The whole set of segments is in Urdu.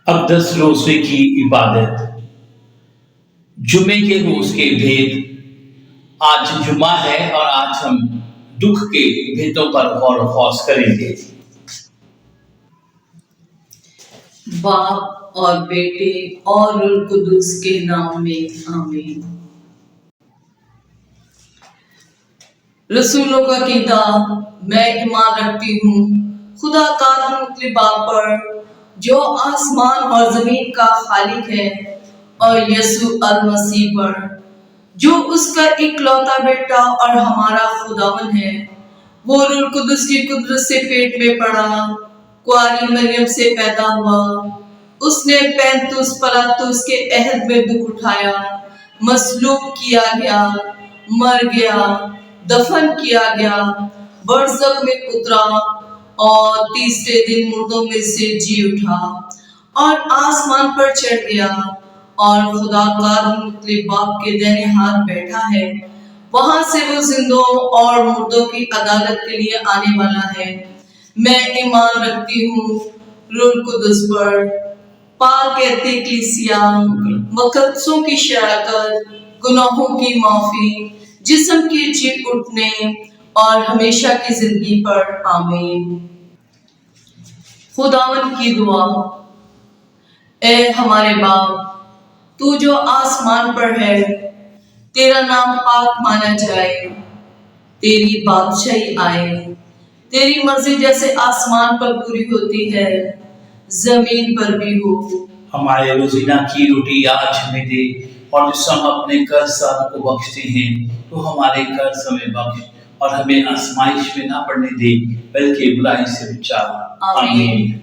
اقدس روزے کی عبادت، جمعے کے روز کے بھید۔ آج جمعہ ہے اور آج ہم دکھ کے بھیدوں پر غور و خوض کریں گے۔ باپ اور بیٹے اور روح القدس کے نام میں آمین۔ رسولوں کا کتاب، میں ایمان رکھتی ہوں خدا تعالیٰ مطلب باپ پر، جو آسمان اور زمین کا خالق ہے، اور یسوع المسیح پر، جو اس کا اکلوتا بیٹا اور ہمارا خداوند ہے۔ وہ روح القدس کی قدرت سے پیٹ میں پڑا، کنواری مریم سے پیدا ہوا۔ اس نے پینتوس پلاطس کے عہد میں دکھ اٹھایا، مصلوب کیا گیا، مر گیا، دفن کیا گیا، برزخ میں اترا اور تیسرے دن مردوں میں سے جی اٹھا اور آسمان پر چڑھ گیا، اور خدا کا مطلب باپ کے دائیں ہاتھ بیٹھا ہے۔ وہاں سے وہ زندوں اور مردوں کی عدالت کے لیے آنے والا ہے۔ میں ایمان رکھتی ہوں روح القدس پر، پاک کہتے کلیسیا، مقدسوں کی شراکت، گناہوں کی معافی، جسم کے جی اٹھنے اور ہمیشہ کی زندگی پر۔ آمین۔ خداوند کی دعا۔ اے ہمارے باپ، تو جو آسمان پر ہے، تیرا نام پاک مانا جائے، تیری بادشاہی آئے، تیری مرضی جیسے آسمان پر پوری ہوتی ہے زمین پر بھی ہو۔ ہمارے روزینہ کی روٹی آج ہمیں دے، اور جس ہم اپنے قرض داروں کو بخشتے ہیں تو ہمارے قرض ہمیں بخش، اور ہمیں آزمائش میں نہ پڑنے دے بلکہ برائی سے بچا۔ آمین۔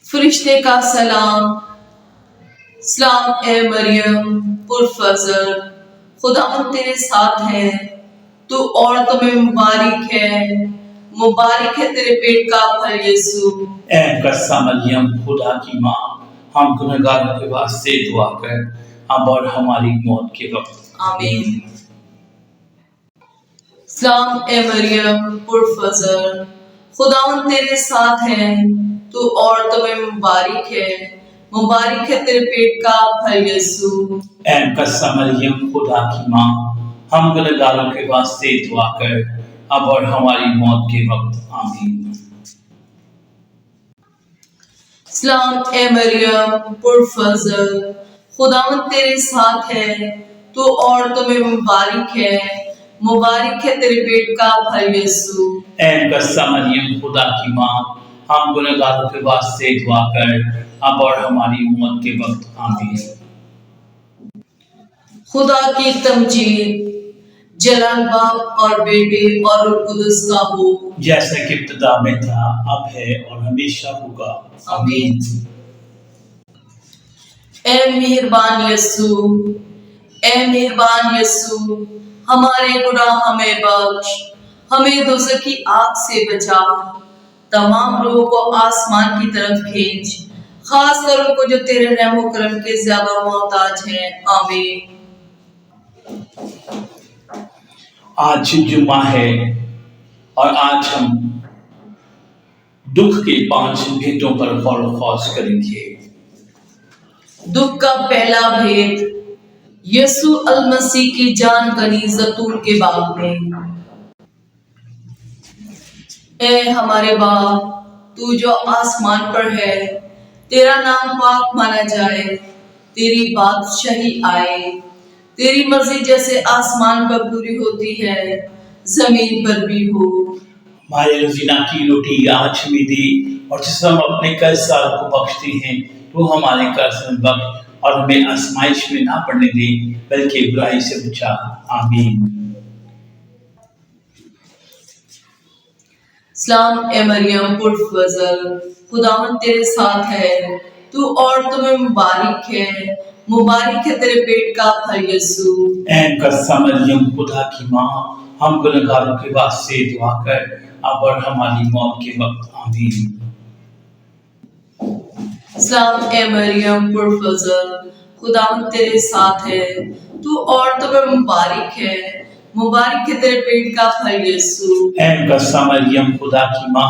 فرشتے کا سلام۔ سلام اے مریم پرفضل، خداوند تیرے ساتھ ہے، تو عورتوں میں مبارک ہے، مبارک ہے تیرے پیٹ کا پھل یسوع۔ اے مقدسہ مریم خدا کی ماں، ہم گنہگاروں کے واسطے دعا کر، اب اور ہماری موت کے وقت۔ آمین۔ سلام اے مریم پرفضل، خداوند تیرے ساتھ ہے، تو عورتوں میں مبارک ہے، مبارک ہے تیرے پیٹ کا پھل یسوع۔ اے مقدسہ مریم خدا کی ماں، ہم گنہگاروں کے واسطے دعا کر، اب اور ہماری موت کے وقت۔ آمین۔ سلام اے مریم پرفضل، خداوند تیرے ساتھ ہے، تو عورتوں میں مبارک ہے، مبارک ہے تیرے پیٹ کا پھل یسوع۔ اے مقدسہ مریم خدا کی ماں، ہم گنہگاروں کے واسطے دعا کر، اب اور ہماری موت کے وقت۔ آمین۔ خدا کی تمجید۔ جلال باپ اور بیٹے اور روح القدس کا ہو، جیسا کہ ابتدا میں تھا، اب ہے اور ہمیشہ ہوگا۔ آمین۔ اے مہربان یسوع، اے مہربان یسوع، ہمارے گناہ ہمیں بخش، ہمیں دوزخ کی آگ سے بچا، تمام روحوں کو آسمان کی طرف کھینچ، خاص کر ان کو جو تیرے رحم و کرم کے زیادہ محتاج ہیں۔ آمین۔ آج جمعہ ہے اور آج ہم دکھ کے 5 بھیدوں پر غور و خوض کریں گے۔ دکھ کا پہلا بھید، یسوع المسیح کی جان کنی زیتون کے باغ میں۔ اے ہمارے باپ، تو جو آسمان پر ہے، تیرا نام پاک مانا جائے، تیری بادشاہی آئے، تیری مرضی جیسے آسمان پر پوری ہوتی ہے زمین پر بھی ہو۔ ہمارے روزینہ کی روٹی آج ہمیں دے، اور جس ہم اپنے قرض داروں کو بخشتے ہیں تو ہمارے قرض ہمیں بخش، اور ہمیں آزمائش میں نہ پڑنے دے بلکہ برائی سے بچا۔ آمین۔ سلام اے مریم پرفضل، خداوند تیرے ساتھ ہے، تو عورتوں میں مبارک ہے، مبارک ہے تیرے پیٹ کا پھل یسوع۔ اے مقدسہ مریم خدا کی ماں، ہم گنہگاروں کے واسطے دعا کر، اب اور ہماری موت کے وقت۔ آمین۔ سلام اے مریم پرفضل، خداوند تیرے ساتھ ہے، تو عورتوں میں مبارک ہے، مبارک ہے تیرے پیٹ کا پھل یسوع۔ اے مقدسہ مریم خدا کی ماں،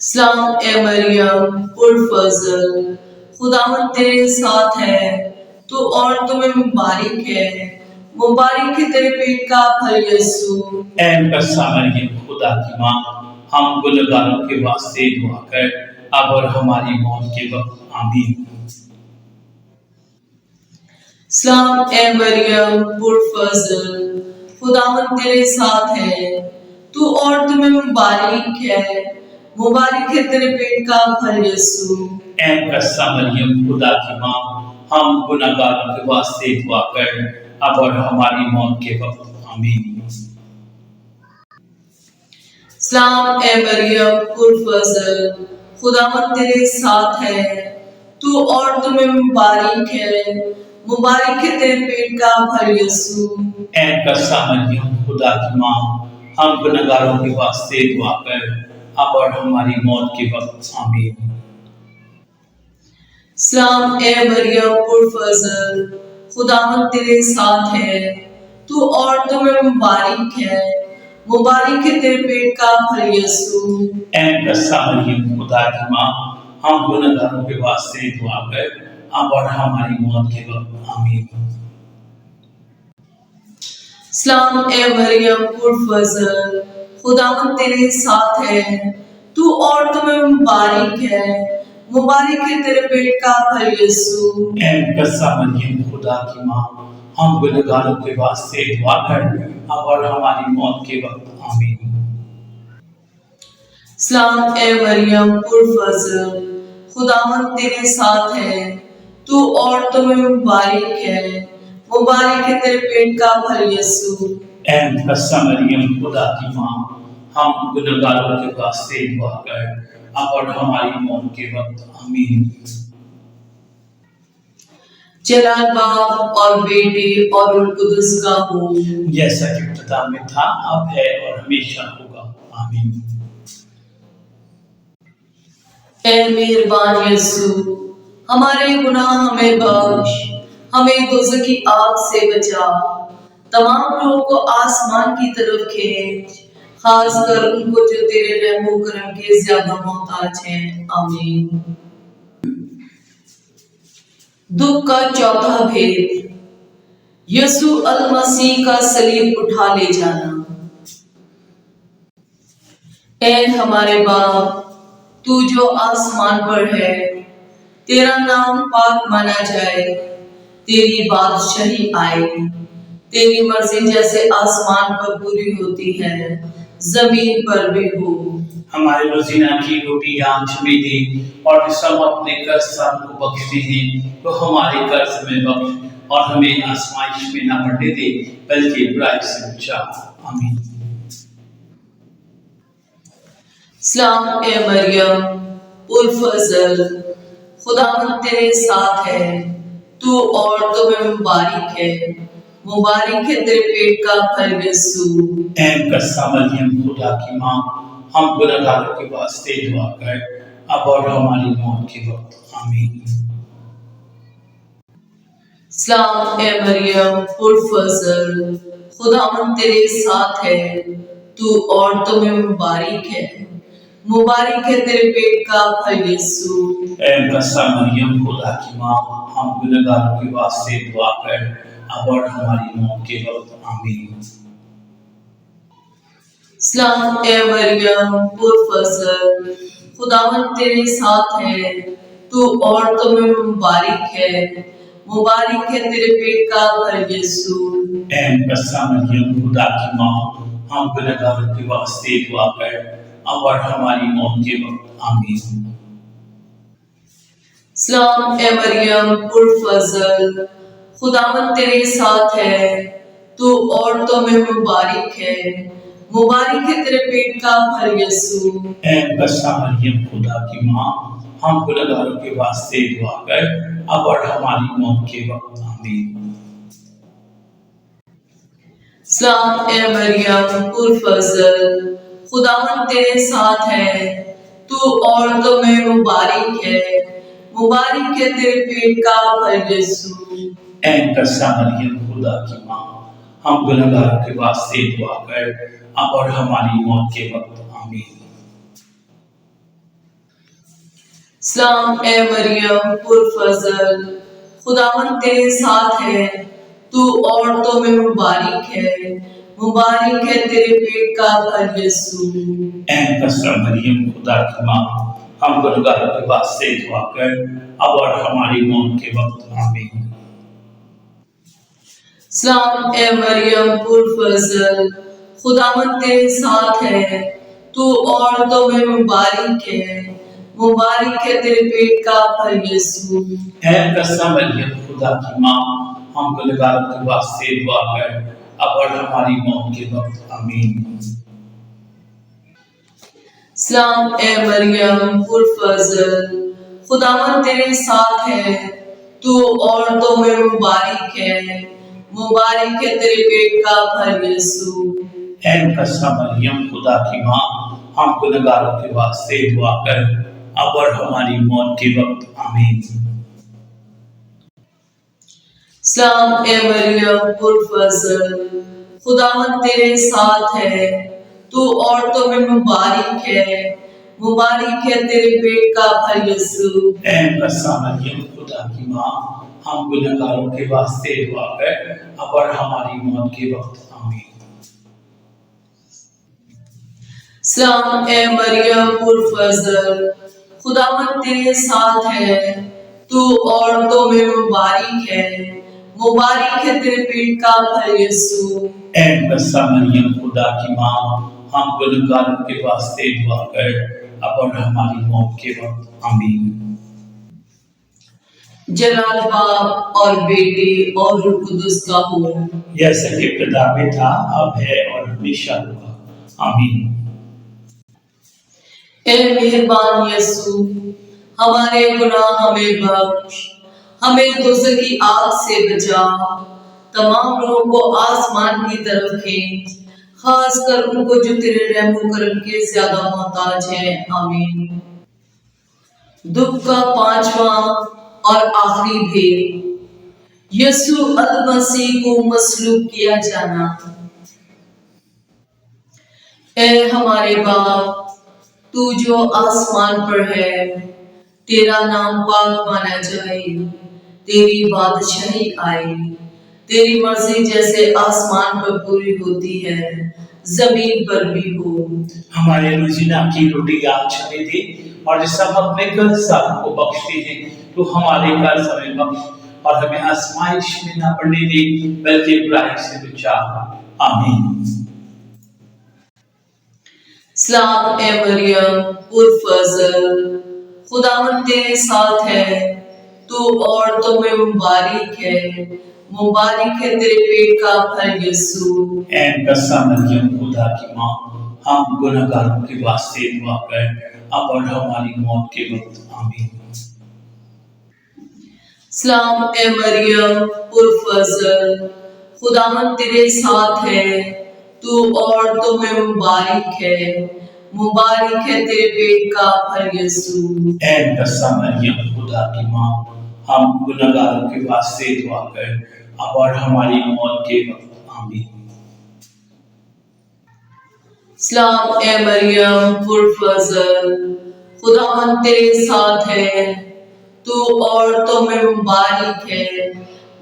سلام اے مریم پرفضل، خداوند تیرے ساتھ ہے، تو عورتوں میں مبارک ہے، مبارک ہے تیرے پیٹ کا پھل یسوع۔ اے مقدسہ مریم خدا کی ماں، ہم گنہگاروں کے واسطے دعا کر اب اور ہماری موت کے وقت آمین۔ سلام اے مریم پرفضل، خداوند تیرے ساتھ ہے، تو عورتوں میں مبارک ہے، مبارک ہے تیرے پیٹ کا پھل یسوع۔ اے مقدسہ مریم خدا کی ماں، ہم گنہگاروں کے واسطے دعا کر اب اور ہماری موت کے وقت آمین۔ سلام اے مریم پرفضل، خداوند تیرے ساتھ ہے، تو عورتوں میں مبارک ہے، مبارک ہے تیرے پیٹ کا پھل یسوع۔ اے مقدسہ مریم خدا کی ماں، ہم گنہگاروں کے واسطے دعا کر اب اور ہماری موت کے وقت آمین۔ سلام اے مریم پرفضل، خداوند تیرے ساتھ ہے، تو عورتوں میں مبارک ہے، مبارک ہے تیرے پیٹ کا پھل یسوع۔ اے مقدسہ مریم خدا کی ماں، ہم گنہگاروں کے واسطے دعا کر اب اور ہماری موت کے وقت آمین۔ سلام اے مریم پرفضل، خداوند تیرے ساتھ ہے، تو عورتوں میں مبارک ہے، مبارک ہے تیرے پیٹ کا پھل یسوع۔ اے مقدسہ مریم خدا کی ماں، ہم گنہگاروں کے واسطے دعا کر اب اور ہماری موت کے وقت آمین۔ سلام اے مریم پرفضل، خداوند تیرے ساتھ ہے، تو عورتوں میں مبارک ہے، مبارک ہے تیرے پیٹ کا پھل یسوع۔ اے مقدسہ مریم خدا کی ماں، ہم گنہگاروں کے واسطے دعا کر اب اور ہماری موت کے وقت آمین۔ جلال باپ اور بیٹے اور روح القدس کا ہو، جیسا کہ ابتدا میں تھا، اب ہے اور ہمیشہ ہوگا، آمین۔ اے مہربان یسوع، ہمارے گناہ ہمیں بخش، ہمیں دوزخ کی آگ سے بچا، تمام لوگوں کو آسمان کی طرف کھینچ، خاص کر ان کو جو تیرے رحم و کرم کے زیادہ محتاج ہیں، آمین۔ دکھ کا چوتھا بھید، یسوع المسیح کا صلیب اٹھا لے جانا۔ اے ہمارے باپ، تو جو آسمان پر ہے، تیرا نام پاک مانا جائے، تیری بادشاہی آئے، تیری مرضی جیسے آسمان پر پوری ہوتی ہے، زمین پر بھی ہو۔ ہمارے روزینہ کی روٹی آج ہمیں دے، اور جس ہم اپنے قرضداروں کو بخشتے ہیں تو ہمارے قرض میں بخش، اور ہمیں آزمائش میں نہ پڑنے دے بلکہ برائی سے بچا، آمین۔ سلام اے مریم پرفضل، خداوند تیرے ساتھ ہے، تو عورتوں میں مبارک ہے، مبارک ہے تیرے پیٹ کا پھل یسوع۔ اے مقدسہ مریم خدا کی ماں، ہم گنہگاروں کے واسطے دعا کر اب اور ہماری موت کے وقت آمین۔ سلام اے مریم پرفضل، خداوند تیرے ساتھ ہے، تو عورتوں میں مبارک ہے، مبارک ہے تیرے پیٹ کا پھل یسوع۔ اے مقدسہ مریم خدا کی ماں، ہم گنہگاروں کے واسطے دعا کر اب اور ہماری موت کے وقت آمین۔ سلام اے مریم پرفضل، خداوند تیرے ساتھ ہے، تو عورتوں میں مبارک ہے، مبارک ہے تیرے پیٹ کا پھل یسوع۔ اے مقدسہ مریم خدا کی ماں، ہم گنہگاروں کے واسطے دعا کر اب اور ہماری موت کے وقت آمین۔ سلام اے مریم پرفضل، خداوند تیرے ساتھ ہے، تو عورتوں میں مبارک ہے، مبارک ہے تیرے پیٹ کا پھل یسوع۔ اے مقدسہ مریم خدا کی ماں، ہم گنہگاروں کے واسطے دعا کر اب اور ہماری موت کے وقت آمین۔ سلام اے مریم پرفضل، خداوند تیرے ساتھ ہے، تو عورتوں میں مبارک ہے، مبارک ہے تیرے پیٹ کا پھل یسوع۔ اے مقدسہ مریم خدا کی ماں، ہم گنہگاروں کے واسطے دعا کر اب اور ہماری موت کے وقت آمین۔ سلام اے مریم پرفضل، خداوند تیرے ساتھ ہے، تو عورتوں میں مبارک ہے، مبارک ہے تیرے پیٹ کا پھل یسوع۔ اے مقدسہ مریم خدا کی ماں، ہم گنہگاروں کے واسطے دعا کر اب اور ہماری موت کے وقت آمین۔ سلام اے مریم پرفضل، خداوند تیرے ساتھ ہے، تو عورتوں میں مبارک ہے، مبارک ہے تیرے پیٹ کا پھل یسوع۔ اے مقدسہ مریم خدا کی ماں، ہم گنہگاروں کے واسطے دعا کر اب اور ہماری موت کے وقت آمین۔ سلام اے مریم پرفضل، خداوند تیرے ساتھ ہے، تو عورتوں میں مبارک ہے، مبارک ہے تیرے پیٹ کا پھل یسوع۔ اے مقدسہ مریم خدا کی ماں، ہم گنہگاروں کے واسطے دعا کر اب اور ہماری موت کے وقت آمین۔ سلام اے مریم پرفضل، خداوند تیرے ساتھ ہے، تو عورتوں میں مبارک ہے، مبارک ہے تیرے پیٹ کا پھل یسوع۔ اے مقدسہ مریم خدا کی ماں، ہم گنہگاروں کے واسطے دعا کر اب اور ہماری موت کے وقت آمین۔ سلام اے مریم پرفضل، خداوند تیرے ساتھ ہے، تو عورتوں میں مبارک ہے، مبارک ہے تیرے پیٹ کا پھل یسوع۔ اے مقدسہ مریم خدا کی ماں، ہم گنہگاروں کے واسطے دعا کر اب اور ہماری موت کے وقت آمین۔ جلال باپ اور بیٹے اور روح القدس کا ہو، جیسا کہ ابتدا میں تھا اب ہے اور ہمیشہ ہوگا، آمین۔ اے مہربان یسوع، ہمارے گناہ ہمیں بخش، ہمیں دوزخ کی آگ سے بچا، تمام لوگوں کو آسمان کی طرف کھینچ، خاص کر ان کو جو تیرے رحم و کرم کے زیادہ محتاج ہیں، آمین۔ دکھ کا پانچواں اور آخری بھید، یسوع المسیح کو مصلوب کیا جانا۔ اے ہمارے باپ، تو جو آسمان پر ہے، تیرا نام پاک مانا جائے، تیری بادشاہی آئے، تیری مرضی جیسے آسمان پر پوری ہوتی ہے زمین پر بھی ہو۔ ہمارے روزینہ کی روٹی آج ہمیں دے، اور جس ہم اپنے قرض داروں کو بخشتے ہیں تو ہمارے قرض ہمیں بخش، اور ہمیں آزمائش میں نہ پڑنے دے بلکہ برائی سے بچا، آمین۔ سلام اے مریم پرفضل، خداوند تیرے ساتھ ہے، تو عورتوں میں مبارک ہے، مبارک ہے تیرے پیٹ کا پھل یسوع۔ اے مقدسہ مریم خدا کی ماں، ہم گنہگاروں کے واسطے دعا کر اب اور ہماری موت کے وقت آمین۔ سلام اے مریم پرفضل، خداوند تیرے ساتھ ہے، تو عورتوں میں مبارک ہے، مبارک ہے تیرے پیٹ کا پھل یسوع۔ اے مقدسہ مریم خدا کی ماں، ہم گنہگاروں کے واسطے دعا کر اب اور ہماری موت کے وقت آمین۔ سلام اے مریم پرفضل، خداوند تیرے ساتھ ہے، تو عورتوں میں مبارک ہے،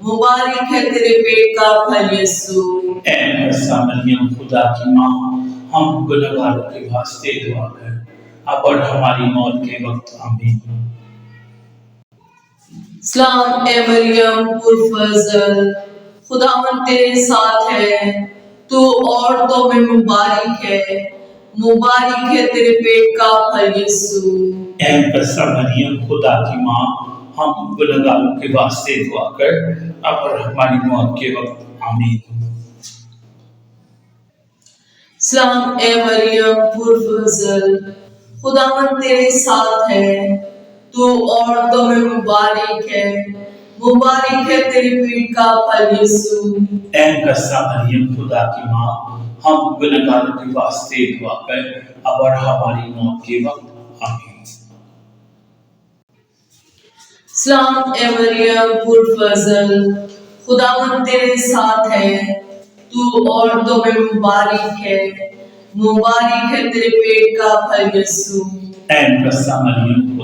مبارک ہے تیرے پیٹ کا پھل یسوع۔ اے مقدسہ مریم خدا کی ماں، ہم گنہگاروں کے واسطے دعا کر اب اور ہماری موت کے وقت آمین۔ سلام اے مریم پرفضل، خداوند تیرے ساتھ ہے، تو عورتوں میں مبارک ہے، مبارک ہے تیرے پیٹ کا پھل یسوع۔ اے مقدسہ مریم خدا کی ماں، ہم گنہگاروں کے واسطے دعا کر اب اور ہماری موت کے وقت آمین۔ سلام اے مریم پرفضل، خداوند تیرے ساتھ ہے، تو عورتوں میں مبارک ہے، مبارک ہے تیرے پیٹ کا پھل یسوع۔ اے مقدسہ مریم خدا کی ماں، ہم گنہگاروں کے واسطے دعا کر اب اور ہماری موت کے وقت آمین۔ سلام اے مریم پرفضل، خداوند تیرے ساتھ ہے، تو عورتوں میں مبارک ہے، مبارک ہے تیرے پیٹ کا پھل یسوع۔ اے مقدسہ مریم